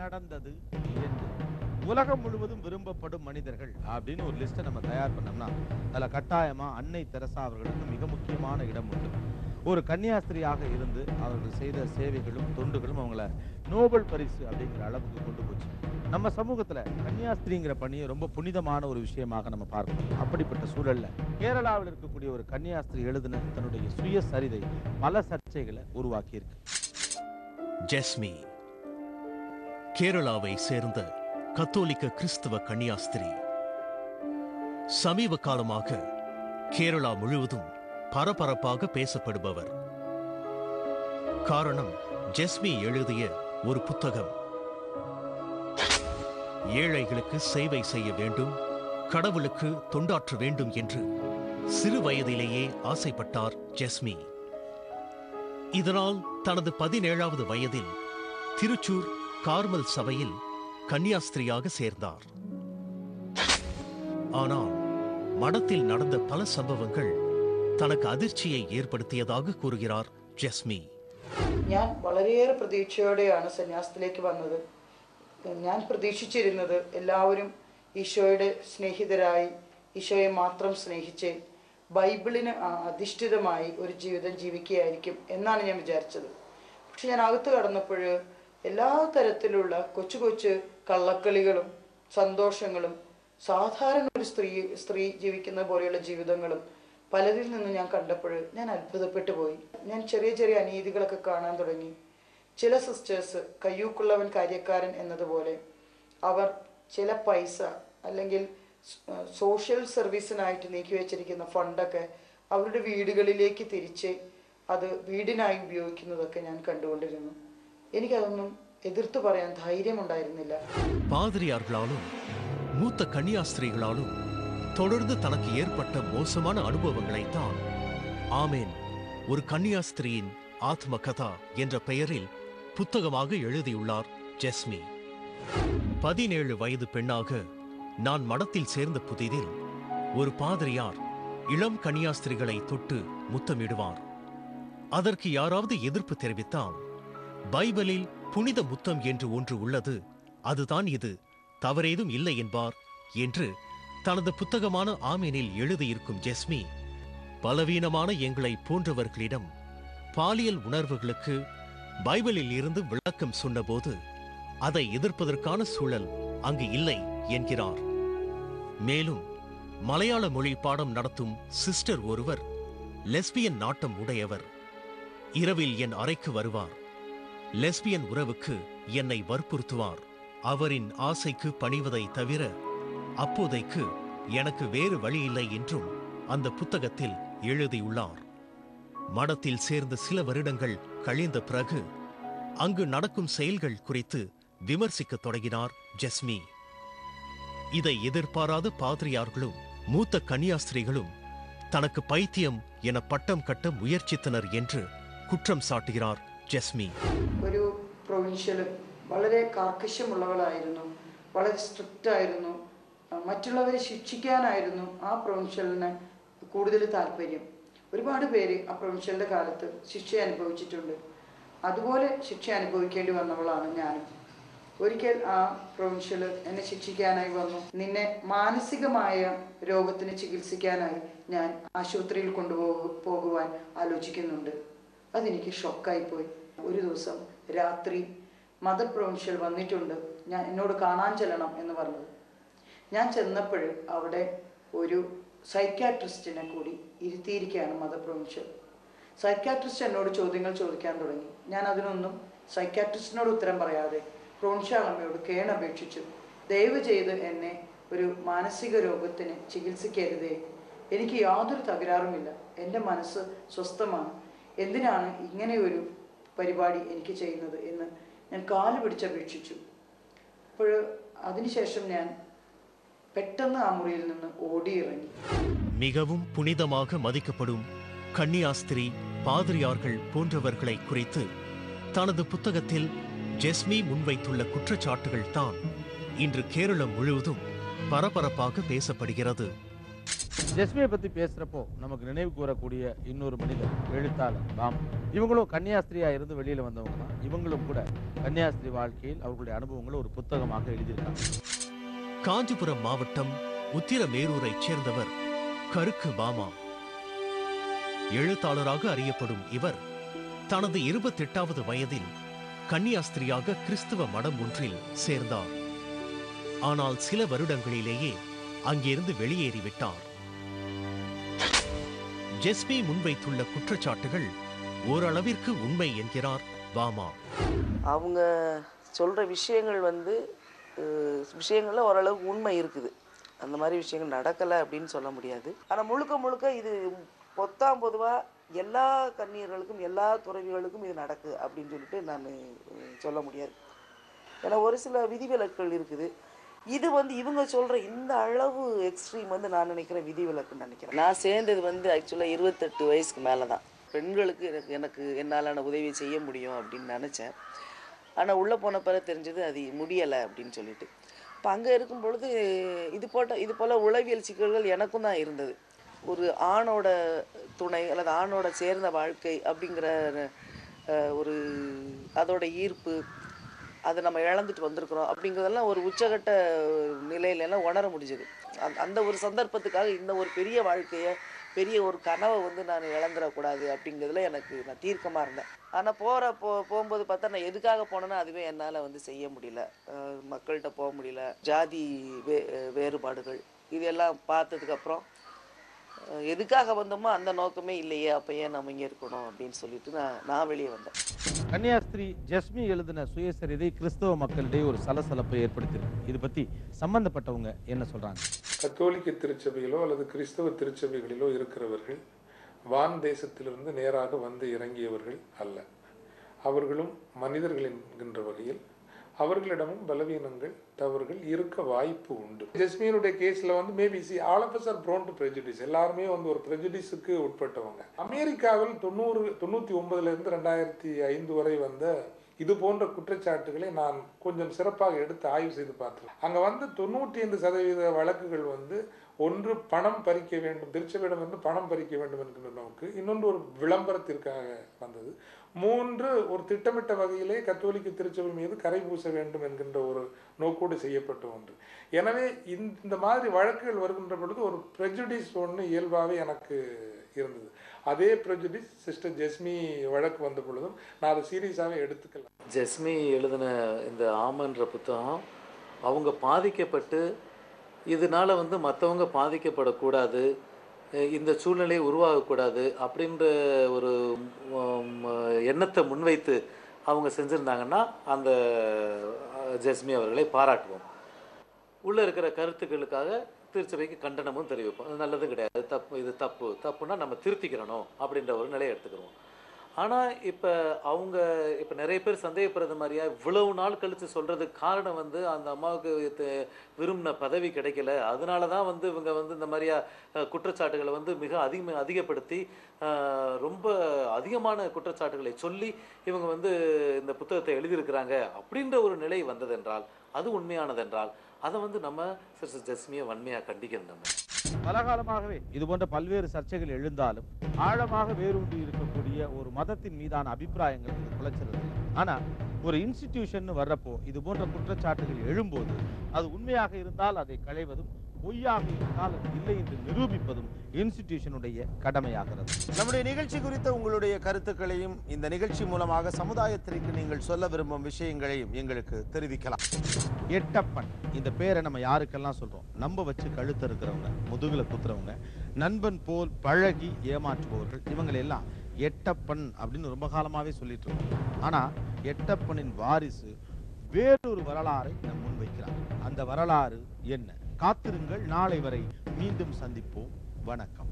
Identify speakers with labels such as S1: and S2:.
S1: நடந்தது என்று உலகம் முழுவதும் விரும்பப்படும் மனிதர்கள் அப்படின்னு ஒரு லிஸ்ட்டை நம்ம தயார் பண்ணோம்னா அதில் கட்டாயமா அன்னை தெரசா அவர்களுக்கு மிக முக்கியமான இடம் உண்டு. ஒரு கன்னியாஸ்திரியாக இருந்து அவர்கள் செய்த சேவைகளும் தொண்டுகளும் அவங்கள நோபல் பரிசு அப்படிங்கிற அளவுக்கு கொண்டு போச்சு. நம்ம சமூகத்துல கன்னியாஸ்திரிங்கிற பணியை ரொம்ப புனிதமான ஒரு விஷயமாக நம்ம பார்க்கணும். அப்படிப்பட்ட சூழல்ல கேரளாவில் இருக்கக்கூடிய ஒரு கன்னியாஸ்திரி எழுதின தன்னுடைய சுயசரிதை பல சர்ச்சைகளை உருவாக்கி இருக்கு.
S2: ஜெஸ்மி கேரளாவை சேர்ந்த கத்தோலிக்க கிறிஸ்தவ கன்னியாஸ்திரி. சமீப காலமாக கேரளா முழுவதும் பரபரப்பாக பேசப்படுபவர். காரணம், ஜெஸ்மி எழுதிய ஒரு புத்தகம். ஏழைகளுக்கு சேவை செய்ய வேண்டும், கடவுளுக்கு தொண்டாற்ற வேண்டும் என்று சிறு வயதிலேயே ஆசைப்பட்டார் ஜெஸ்மி. இதனால் தனது 17வது வயதில் திருச்சூர் கார்மல் சபையில் கன்னியாஸ்திரியாக சேர்ந்தார். ஆனால் மடத்தில் நடந்த பல சம்பவங்கள் തനക്ക് അതിർച്ചയെ ഏർപ്പെടുത്തിയதாக കൂറുகிறார் ജസ്മി.
S3: ഞാൻ വളരെയേറെ പ്രതീക്ഷയോടെയാണ് സന്യാസത്തിലേക്ക് വന്നത്. ഞാൻ പ്രതീക്ഷിച്ചിരുന്നത് എല്ലാവരും ഈശോയുടെ സ്നേഹിതരായി ഈശോയെ മാത്രം സ്നേഹിച്ച് ബൈബിളിന് അധിഷ്ഠിതമായി ഒരു ജീവിതം ജീവിക്കുകയായിരിക്കും എന്നാണ് ഞാൻ വിചാരിച്ചത്. പക്ഷെ ഞാൻ അകത്ത് കടന്നപ്പോൾ എല്ലാ തരത്തിലുള്ള കൊച്ചു കൊച്ചു കള്ളക്കളികളും സന്തോഷങ്ങളും സാധാരണ ഒരു സ്ത്രീ ജീവിക്കുന്ന പോലെയുള്ള ജീവിതങ്ങളും പലരിൽ നിന്ന് ഞാൻ കണ്ടപ്പോൾ ഞാൻ അത്ഭുതപ്പെട്ടു പോയി. ഞാൻ ചെറിയ ചെറിയ അനീതികളൊക്കെ കാണാൻ തുടങ്ങി. ചില സിസ്റ്റേഴ്സ് കയ്യൂക്കുള്ളവൻ കാര്യക്കാരൻ എന്നതുപോലെ അവർ ചില പൈസ അല്ലെങ്കിൽ സോഷ്യൽ സർവീസിനായിട്ട് നീക്കി വെച്ചിരിക്കുന്ന ഫണ്ടൊക്കെ അവരുടെ വീടുകളിലേക്ക് തിരിച്ച് അത് വീടിനായി ഉപയോഗിക്കുന്നതൊക്കെ ഞാൻ കണ്ടുകൊണ്ടിരുന്നു. എനിക്കതൊന്നും എതിർത്ത് പറയാൻ ധൈര്യമുണ്ടായിരുന്നില്ല.
S2: പാതിരിയാர்களாலும் மூத்த கன்னியாஸ்திரிகளாலும் தொடர்ந்து தனக்கு ஏற்பட்ட மோசமான அனுபவங்களைத்தான் ஆமேன் ஒரு கன்னியாஸ்திரியின் ஆத்ம கதா என்ற பெயரில் புத்தகமாக எழுதியுள்ளார் ஜெஸ்மி. 17 வயது பெண்ணாக நான் மடத்தில் சேர்ந்த புதிதில் ஒரு பாதிரியார் இளம் கன்னியாஸ்திரிகளை தொட்டு முத்தமிடுவார். அதற்கு யாராவது எதிர்ப்பு தெரிவித்தால் பைபிளில் புனித முத்தம் என்று ஒன்று உள்ளது, அதுதான் இது, தவறேதும் இல்லை என்பார் என்று தனது புத்தகமான ஆமீனில் எழுதியிருக்கும் ஜெஸ்மி, பலவீனமான எங்களை போன்றவர்களிடம் பாலியல் உணர்வுகளுக்கு பைபிளில் இருந்து விளக்கம் சொன்னபோது அதை எதிர்ப்பதற்கான சூழல் அங்கு இல்லை என்கிறார். மேலும் மலையாள மொழி பாடம் நடத்தும் சிஸ்டர் ஒருவர் லெஸ்பியன் நாட்டம் உடையவர். இரவில் என் அறைக்கு வருவார். லெஸ்பியன் உறவுக்கு என்னை வற்புறுத்துவார். அவரின் ஆசைக்கு பணிவதை தவிர அப்போதைக்கு எனக்கு வேறு வழி இல்லை என்றும் அந்த புத்தகத்தில் எழுதியுள்ளார். மடத்தில் சேர்ந்த சில வருடங்கள் கழிந்த பிறகு அங்கு நடக்கும் செயல்கள் குறித்து விமர்சிக்க தொடங்கினார் ஜெஸ்மி. இதை எதிர்பாராத பாதிரியார்களும் மூத்த கன்னியாஸ்திரிகளும் தனக்கு பைத்தியம் என பட்டம் கட்ட முயற்சித்தனர் என்று குற்றம் சாட்டுகிறார் ஜெஸ்மி.
S3: ഒരു പ്രൊവിൻഷ്യൽ വളരെ കാർക്കശ്യമുള്ളവളായിരുന്നു, വളരെ സ്ട്രിക്റ്റ് ആയിരുന്നു. മറ്റുള്ളവരെ ശിക്ഷിക്കാനായിരുന്നു ആ പ്രൊവിൻഷ്യലിന് കൂടുതൽ താല്പര്യം. ഒരുപാട് പേര് ആ പ്രൊവിൻഷ്യലിന്റെ കാലത്ത് ശിക്ഷ അനുഭവിച്ചിട്ടുണ്ട്. അതുപോലെ ശിക്ഷ അനുഭവിക്കേണ്ടി വന്നവളാണ് ഞാനും. ഒരിക്കൽ ആ പ്രൊവിൻഷ്യൽ എന്നെ ശിക്ഷിക്കാനായി വന്നു. നിന്നെ മാനസികമായ രോഗത്തിന് ചികിത്സിക്കാനായി ഞാൻ ആശുപത്രിയിൽ കൊണ്ടുപോകുവാൻ ആലോചിക്കുന്നുണ്ട്. അതെനിക്ക് ഷോക്കായിപ്പോയി. ഒരു ദിവസം രാത്രി മദർ പ്രൊവിൻഷ്യൽ വന്നിട്ടുണ്ട്, ഞാൻ എന്നോട് കാണാൻ ചെല്ലണം എന്ന് പറഞ്ഞത്. ഞാൻ ചെന്നപ്പോൾ അവിടെ ഒരു സൈക്യാട്രിസ്റ്റിനെ കൂടി ഇരുത്തിയിരിക്കുകയാണ് മദർ പ്രൊവിൻഷ്യൽ. സൈക്യാട്രിസ്റ്റ് എന്നോട് ചോദ്യങ്ങൾ ചോദിക്കാൻ തുടങ്ങി. ഞാൻ അതിനൊന്നും സൈക്യാട്രിസ്റ്റിനോട് ഉത്തരം പറയാതെ പ്രൊവിൻഷ്യൽ അമ്മയോട് കേണപേക്ഷിച്ചു, ദയവ് ചെയ്ത് എന്നെ ഒരു മാനസിക രോഗത്തിന് ചികിത്സിക്കരുതേ, എനിക്ക് യാതൊരു തകരാറുമില്ല, എൻ്റെ മനസ്സ് സ്വസ്ഥമാണ്, എന്തിനാണ് ഇങ്ങനെ ഒരു പരിപാടി എനിക്ക് ചെയ്യുന്നത് എന്ന് ഞാൻ കാല് പിടിച്ചപേക്ഷിച്ചു. അപ്പോൾ അതിനുശേഷം ഞാൻ പെട്ടെന്ന് ആ മുറിയിൽ നിന്ന് ഓടിയിറങ്ങി.
S2: மிகவும் புனிதமாக மதிக்கப்படும் கன்னியாஸ்திரி பாதிரியார்கள் போன்றவர்களை குறித்து தனது புத்தகத்தில் ஜெஸ்மி முன்வைத்துள்ள குற்றச்சாட்டுகள் தான் இன்று கேரளம் முழுவதும் பரபரப்பாக பேசப்படுகிறது.
S1: ஜெஸ்மியை பத்தி பேசுறப்போ நமக்கு நினைவு கூறக்கூடிய இன்னொரு மனிதர் எழுத்தாளர் பாம். இவங்களும் கன்னியாஸ்திரியா இருந்து வெளியில வந்தவங்க தான். இவங்களும் கூட கன்னியாஸ்திரி வாழ்க்கையில் அவர்களுடைய அனுபவங்களை ஒரு புத்தகமாக எழுதியிருக்காங்க.
S2: காஞ்சிபுரம் மாவட்டம் உத்திரமேரூரைச் சேர்ந்தவர் கருக்கு பாமா. எழுத்தாளராக அறியப்படும் இவர் தனது 28வது வயதில் கன்னியாஸ்திரியாக கிறிஸ்துவ மடம் ஒன்றில் சேர்ந்தார். ஆனால் சில வருடங்களிலேயே அங்கிருந்து வெளியேறிவிட்டார். ஜெஸ்மி முன்வைத்துள்ள குற்றச்சாட்டுகள் ஓரளவிற்கு உண்மை என்கிறார் பாமா.
S4: அவங்க சொல்ற விஷயங்கள் விஷயங்கள்ல ஓரளவுக்கு உண்மை இருக்குது. அந்த மாதிரி விஷயங்கள் நடக்கலை அப்படின்னு சொல்ல முடியாது. ஆனால் முழுக்க முழுக்க இது பொதுவாக எல்லா கன்னியர்களுக்கும் எல்லா துறவிகளுக்கும் இது நடக்கு அப்படின்னு சொல்லிட்டு நான் சொல்ல முடியாது. ஏன்னா ஒரு சில விதிவிலக்குகள் இருக்குது. இது இவங்க சொல்கிற இந்த அளவு எக்ஸ்ட்ரீம் நான் நினைக்கிறேன் விதிவிலக்குன்னு நினைக்கிறேன். நான் சேர்ந்தது ஆக்சுவலாக 28 வயசுக்கு மேலே தான். பெண்களுக்கு எனக்கு என்னாலான உதவி செய்ய முடியும் அப்படின்னு நினச்சேன். ஆனால் உள்ளே போன பிறகு தெரிஞ்சது அது முடியலை அப்படின்னு சொல்லிட்டு. இப்போ அங்கே இருக்கும் பொழுது இது போல் உளவியல் சிக்கல்கள் எனக்கும் தான் இருந்தது. ஒரு ஆணோட துணை அல்லது ஆணோட சேர்ந்த வாழ்க்கை அப்படிங்கிற ஒரு அதோட ஈர்ப்பு, அதை நம்ம இழந்துட்டு வந்திருக்கிறோம் அப்படிங்கிறதெல்லாம் ஒரு உச்சகட்ட நிலையிலெல்லாம் உணர முடிஞ்சது. அந்த ஒரு சந்தர்ப்பத்துக்காக இந்த ஒரு பெரிய வாழ்க்கையை, பெரிய ஒரு கனவை நான் இழந்துடக்கூடாது அப்படிங்கிறதுல நான் தீர்க்கமாக இருந்தேன். ஆனால் போகும்போது பார்த்தா நான் எதுக்காக போனேன்னா அதுவே என்னால் செய்ய முடியல. மக்கள்கிட்ட போக முடியல. ஜாதி வேறுபாடுகள் இதெல்லாம் பார்த்ததுக்கப்புறம் எதுக்காக வந்தோமோ அந்த நோக்கமே இல்லையே, அப்போ ஏன் நம்ம இங்கே இருக்கணும் அப்படின்னு சொல்லிட்டு நான் வெளியே வந்தேன்.
S1: கன்னியாஸ்திரி ஜெஸ்மி எழுதின சுயசரிதை கிறிஸ்தவ மக்களிடையே ஒரு சலசலப்பை ஏற்படுத்தியிருக்கு. இது பத்தி சம்பந்தப்பட்டவங்க என்ன சொல்றாங்க?
S5: கத்தோலிக்க திருச்சபையிலோ அல்லது கிறிஸ்தவ திருச்சபைகளிலோ இருக்கிறவர்கள் வான் தேசத்திலிருந்து நேராக வந்து இறங்கியவர்கள் அல்ல. அவர்களும் மனிதர்கள் என்கின்ற வகையில் அவர்களிடமும் பலவீனங்கள், தவறுகள் இருக்க வாய்ப்பு உண்டு. ஜெஸ்மியினுடைய கேஸ்ல maybe all of us are prone to prejudice. எல்லாருமே ஒரு ப்ரெஜுடிஸுக்கு உட்பட்டவங்க. அமெரிக்காவில் 99 2005 வரை வந்த இது போன்ற குற்றச்சாட்டுகளை நான் கொஞ்சம் சிறப்பாக எடுத்து ஆய்வு செய்து பார்த்தேன். அங்க 95% வழக்குகள் ஒன்று பணம் பறிக்க வேண்டும், திருச்சபையிடம் பணம் பறிக்க வேண்டும் என்கின்ற நோக்கு, இன்னொன்று ஒரு விளம்பரத்திற்காக வந்தது, 3 ஒரு திட்டமிட்ட வகையிலே கத்தோலிக்க திருச்சபை மீது கரை பூச வேண்டும் என்கின்ற ஒரு நோக்கோடு செய்யப்பட்ட ஒன்று. எனவே இந்த மாதிரி வழக்குகள் வருகின்ற பொழுது ஒரு ப்ரெஜுடிஸ் ஒன்று இயல்பாகவே எனக்கு இருந்தது. அதே ப்ரெஜுடிஸ் சிஸ்டர் ஜெஸ்மி வழக்கு வந்த பொழுதும் நான் அதை சீரியஸாகவே எடுத்துக்கலாம்.
S6: ஜெஸ்மி எழுதின இந்த ஆமன்ற புத்தகம் அவங்க பாதிக்கப்பட்டு இதனால் மற்றவங்க பாதிக்கப்படக்கூடாது, இந்த சூழ்நிலை உருவாகக்கூடாது அப்படின்ற ஒரு எண்ணத்தை முன்வைத்து அவங்க செஞ்சுருந்தாங்கன்னா அந்த ஜெஸ்மி அவர்களை பாராட்டுவோம். உள்ளே இருக்கிற கருத்துக்களுக்காக திருச்சபைக்கு கண்டனமும் தெரிவிப்போம். அது நல்லதும் கிடையாது, இது தப்புன்னா நம்ம திருத்திக்கிறணும் அப்படின்ற ஒரு நிலையை எடுத்துக்கிறோம். ஆனால் இப்போ நிறைய பேர் சந்தேகப்படுறது மாதிரியா இவ்வளவு நாள் கழித்து சொல்கிறதுக்கு காரணம் அந்த அம்மாவுக்கு விரும்பின பதவி கிடைக்கல, அதனால தான் இவங்க இந்த மாதிரியா குற்றச்சாட்டுகளை மிக அதிகப்படுத்தி ரொம்ப அதிகமான குற்றச்சாட்டுகளை சொல்லி இவங்க இந்த புத்தகத்தை எழுதியிருக்கிறாங்க அப்படின்ற ஒரு நிலை வந்ததென்றால், அது உண்மையானதென்றால் அதை நம்ம சிஸ்டர் ஜெஸ்மியை வன்மையாக கண்டிக்கணும். நம்ம
S1: பலகாலமாகவே இது போன்ற பல்வேறு சர்ச்சைகள் எழுந்தாலும் ஆழமாக வேரூன்றி இருக்கக்கூடிய ஒரு மதத்தின் மீதான அபிப்பிராயங்கள் குலைச்சிருது. ஆனா ஒரு இன்ஸ்டிடியூஷன் வர்றப்போ இது போன்ற குற்றச்சாட்டுகள் எழும்போது அது உண்மையாக இருந்தால் அதை களைவதும், பொய்யாக இருந்தால் அது இல்லை என்று நிரூபிப்பதும் இன்ஸ்டிடியூஷனுடைய கடமையாகிறது. நம்முடைய நிகழ்ச்சி குறித்த உங்களுடைய கருத்துக்களையும் இந்த நிகழ்ச்சி மூலமாக சமுதாயத்திற்கு நீங்கள் சொல்ல விரும்பும் விஷயங்களையும் எங்களுக்கு தெரிவிக்கலாம். எட்டப்பன் இந்த பேரை நம்ம யாருக்கெல்லாம் சொல்றோம்? நம்ப வச்சு கழுத்து இருக்கிறவங்க, முதுகுல குத்துறவங்க, நண்பன் போல் பழகி ஏமாற்றுபவர்கள், இவங்களெல்லாம் எட்டப்பன் அப்படின்னு ரொம்ப காலமாவே சொல்லிட்டு இருக்கோம். ஆனா எட்டப்பனின் வாரிசு வேறொரு வரலாறை நம் முன்வைக்கிறார். அந்த வரலாறு என்ன? காத்திருங்கள், நாளை வரை மீண்டும் சந்திப்போம். வணக்கம்.